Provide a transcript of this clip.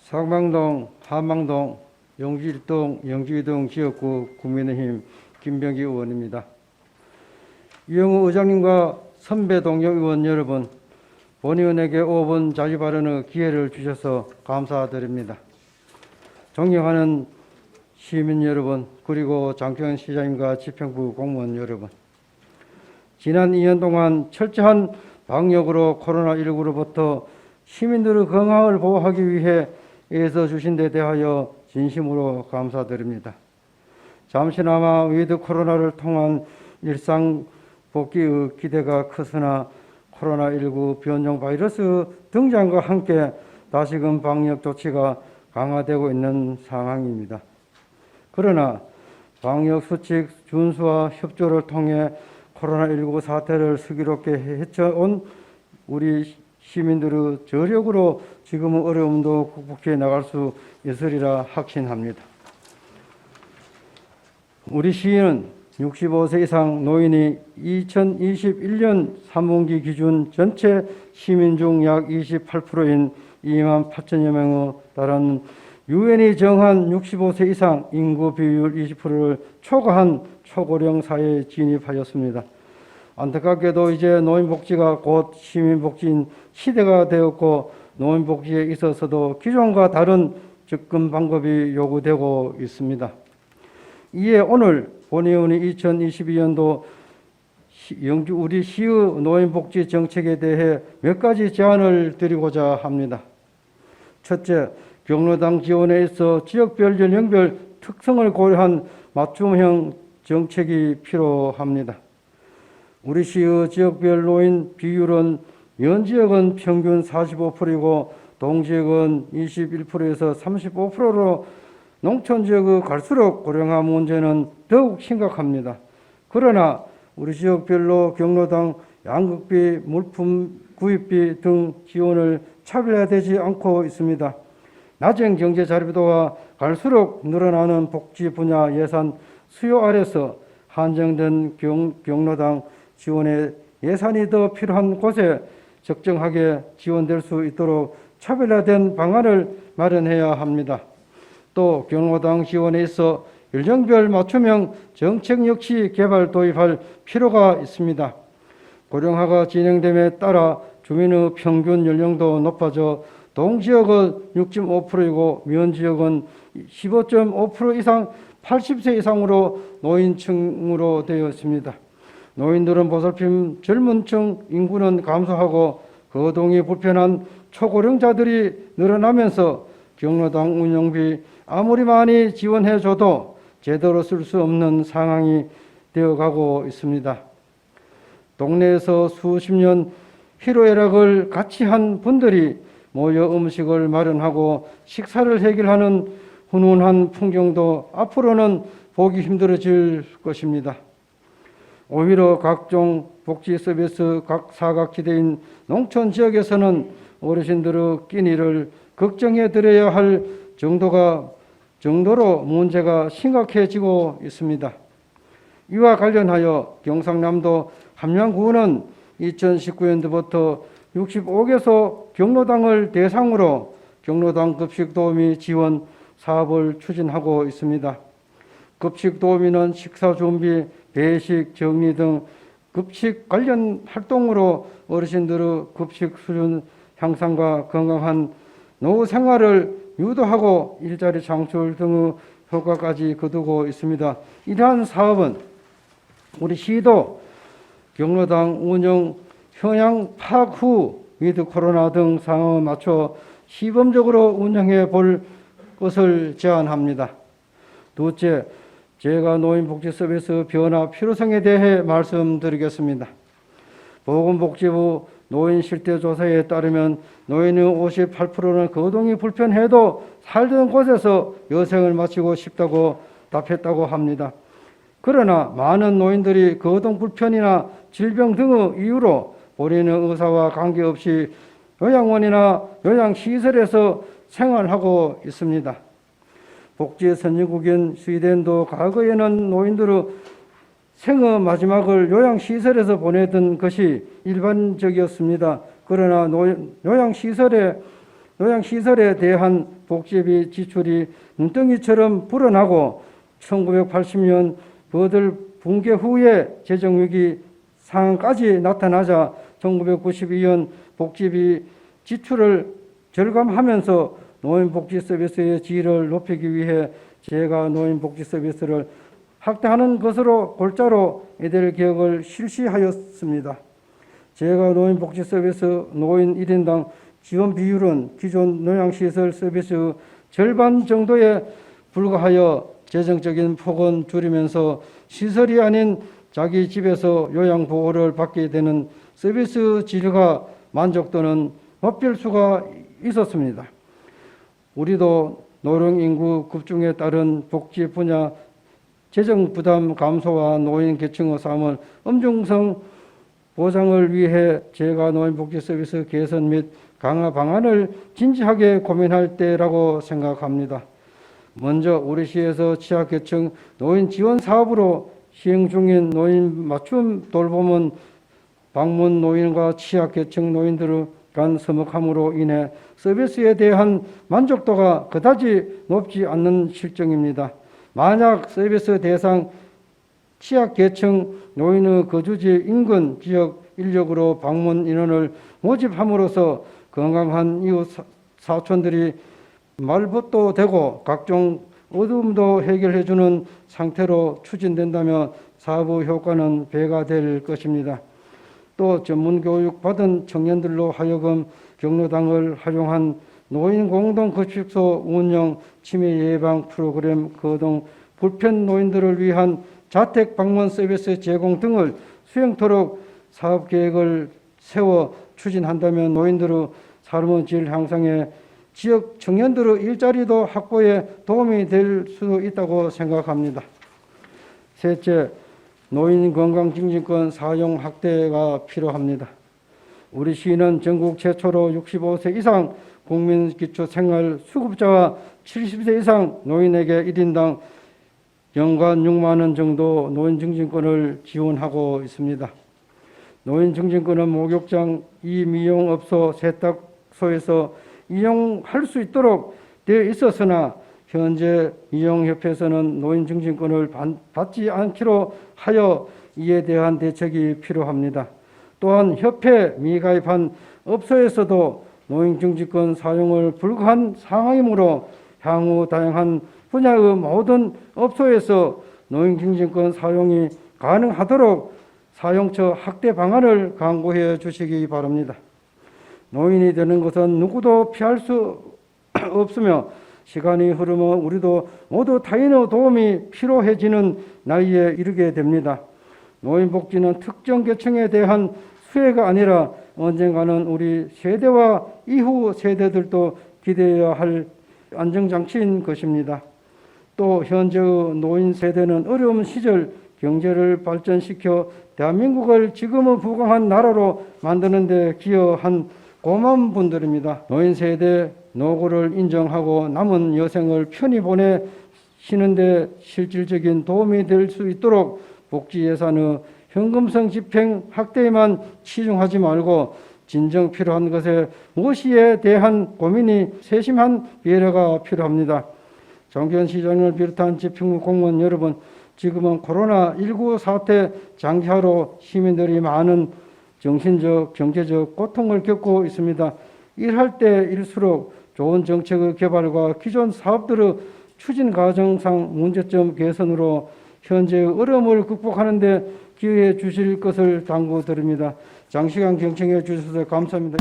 상방동, 한방동, 영주일동, 영주이동 지역구 국민의힘 김병기 의원입니다. 이영우 의장님과 선배 동료 의원 여러분, 본 의원에게 5분 자유 발언의 기회를 주셔서 감사드립니다. 존경하는 시민 여러분, 그리고 장경현 시장님과 지평부 공무원 여러분, 지난 2년 동안 철저한 방역으로 코로나19로부터 시민들의 건강을 보호하기 위해 애써주신 데 대하여 진심으로 감사드립니다. 잠시나마 위드 코로나를 통한 일상 복귀의 기대가 크으나 코로나19 변종 바이러스 등장과 함께 다시금 방역 조치가 강화되고 있는 상황입니다. 그러나 방역 수칙 준수와 협조를 통해 코로나19 사태를 슬기롭게 헤쳐온 우리 시민들의 저력으로 지금의 어려움도 극복해 나갈 수 있으리라 확신합니다. 우리 시는 65세 이상 노인이 2021년 3분기 기준 전체 시민 중 약 28%인 2만 8천여 명에 따른 유엔이 정한 65세 이상 인구 비율 20%를 초과한 초고령 사회에 진입하였습니다. 안타깝게도 이제 노인복지가 곧 시민복지인 시대가 되었고, 노인복지에 있어서도 기존과 다른 접근 방법이 요구되고 있습니다. 이에 오늘 본 의원이 2022년도 우리 시의 노인복지 정책에 대해 몇 가지 제안을 드리고자 합니다. 첫째, 경로당 지원에 있어 지역별 연령별 특성을 고려한 맞춤형 정책이 필요합니다. 우리 시의 지역별 노인 비율은 면지역은 평균 45%이고 동지역은 21%에서 35%로 농촌 지역의 갈수록 고령화 문제는 더욱 심각합니다. 그러나 우리 지역별로 경로당 양극비, 물품 구입비 등 지원을 차별화되지 않고 있습니다. 낮은 경제 자립도와 갈수록 늘어나는 복지 분야 예산 수요 아래서 한정된 경로당 지원에 예산이 더 필요한 곳에 적정하게 지원될 수 있도록 차별화된 방안을 마련해야 합니다. 또 경로당 지원에 있어 연령별 맞춤형 정책 역시 개발 도입할 필요가 있습니다. 고령화가 진행됨에 따라 주민의 평균 연령도 높아져 동지역은 6.5%이고 면지역은 15.5% 이상 80세 이상으로 노인층으로 되어 있습니다. 노인들은 보살핌 젊은층 인구는 감소하고 거동이 불편한 초고령자들이 늘어나면서 경로당 운영비 아무리 많이 지원해줘도 제대로 쓸 수 없는 상황이 되어가고 있습니다. 동네에서 수십 년 희로애락을 같이 한 분들이 모여 음식을 마련하고 식사를 해결하는 훈훈한 풍경도 앞으로는 보기 힘들어질 것입니다. 오히려 각종 복지 서비스 각 사각지대인 농촌 지역에서는 어르신들의 끼니를 걱정해 드려야 할 정도로 문제가 심각해지고 있습니다. 이와 관련하여 경상남도 함양구는 2019년도부터 65개소 경로당을 대상으로 경로당 급식 도우미 지원 사업을 추진하고 있습니다. 급식 도우미는 식사 준비, 배식, 정리 등 급식 관련 활동으로 어르신들의 급식 수준 향상과 건강한 노후 생활을 유도하고 일자리 창출 등의 효과까지 거두고 있습니다. 이러한 사업은 우리 시도 경로당 운영 현황 파악 후 위드 코로나 등 상황에 맞춰 시범적으로 운영해 볼 것을 제안합니다. 둘째, 제가 노인복지 서비스 변화 필요성에 대해 말씀드리겠습니다. 보건복지부 노인 실태 조사에 따르면 노인의 58%는 거동이 불편해도 살던 곳에서 여생을 마치고 싶다고 답했다고 합니다. 그러나 많은 노인들이 거동 불편이나 질병 등의 이유로 본인의 의사와 관계없이 요양원이나 요양시설에서 생활하고 있습니다. 복지 선진국인 스웨덴도 과거에는 노인들의 생애 마지막을 요양시설에서 보내던 것이 일반적이었습니다. 그러나 요양시설에 대한 복지비 지출이 눈덩이처럼 불어나고 1980년 버들 붕괴 후에 재정위기 상황까지 나타나자 1992년 복지비 지출을 절감하면서 노인복지 서비스의 질을 높이기 위해 제가 노인복지 서비스를 확대하는 것으로 골자로 이들 개혁을 실시하였습니다. 제가 노인복지 서비스 노인 1인당 지원 비율은 기존 요양시설 서비스의 절반 정도에 불과하여 재정적인 폭은 줄이면서 시설이 아닌 자기 집에서 요양보호를 받게 되는 서비스 질과 만족도는 높일 수가 있었습니다. 우리도 노령인구 급증에 따른 복지 분야 재정 부담 감소와 노인 계층의 삶을 엄중성 보장을 위해 제가 노인복지 서비스 개선 및 강화 방안을 진지하게 고민할 때라고 생각합니다. 먼저 우리 시에서 취약계층 노인 지원 사업으로 시행 중인 노인 맞춤 돌봄은 방문 노인과 취약계층 노인들의 간 서먹함으로 인해 서비스에 대한 만족도가 그다지 높지 않는 실정입니다. 만약 서비스 대상 취약계층 노인의 거주지 인근 지역 인력으로 방문 인원을 모집함으로써 건강한 이웃 사촌들이 말벗도 되고 각종 어려움도 해결해주는 상태로 추진된다면 사업의 효과는 배가 될 것입니다. 또 전문교육 받은 청년들로 하여금 경로당을 활용한 노인 공동급식소 운영, 치매 예방 프로그램 거동, 불편 노인들을 위한 자택 방문 서비스 제공 등을 수행토록 사업 계획을 세워 추진한다면 노인들의 삶의 질 향상에 지역 청년들의 일자리도 확보에 도움이 될 수 있다고 생각합니다. 셋째, 노인 건강증진권 사용 확대가 필요합니다. 우리 시는 전국 최초로 65세 이상 국민기초생활수급자와 70세 이상 노인에게 1인당 연간 6만 원 정도 노인증진권을 지원하고 있습니다. 노인증진권은 목욕장, 이미용업소, 세탁소에서 이용할 수 있도록 되어 있었으나 현재 미용협회에서는 노인증진권을 받지 않기로 하여 이에 대한 대책이 필요합니다. 또한 협회 미가입한 업소에서도 노인증진권 사용을 불가한 상황이므로 향후 다양한 분야의 모든 업소에서 노인증진권 사용이 가능하도록 사용처 확대 방안을 강구해 주시기 바랍니다. 노인이 되는 것은 누구도 피할 수 없으며 시간이 흐르면 우리도 모두 타인의 도움이 필요해지는 나이에 이르게 됩니다. 노인복지는 특정 계층에 대한 수혜가 아니라 언젠가는 우리 세대와 이후 세대들도 기대해야 할 안정장치인 것입니다. 또 현재의 노인 세대는 어려운 시절 경제를 발전시켜 대한민국을 지금의 부강한 나라로 만드는 데 기여한 고마운 분들입니다. 노인 세대 노고를 인정하고 남은 여생을 편히 보내시는 데 실질적인 도움이 될 수 있도록 복지 예산의 현금성 집행 확대에만 치중하지 말고 진정 필요한 것에 무엇이에 대한 고민이 세심한 배려가 필요합니다. 정기현 시장을 비롯한 집행부 공무원 여러분, 지금은 코로나19 사태 장기화로 시민들이 많은 정신적, 경제적 고통을 겪고 있습니다. 일할 때일수록 좋은 정책의 개발과 기존 사업들의 추진 과정상 문제점 개선으로 현재의 어려움을 극복하는 데 기여해 주실 것을 당부드립니다. 장시간 경청해 주셔서 감사합니다.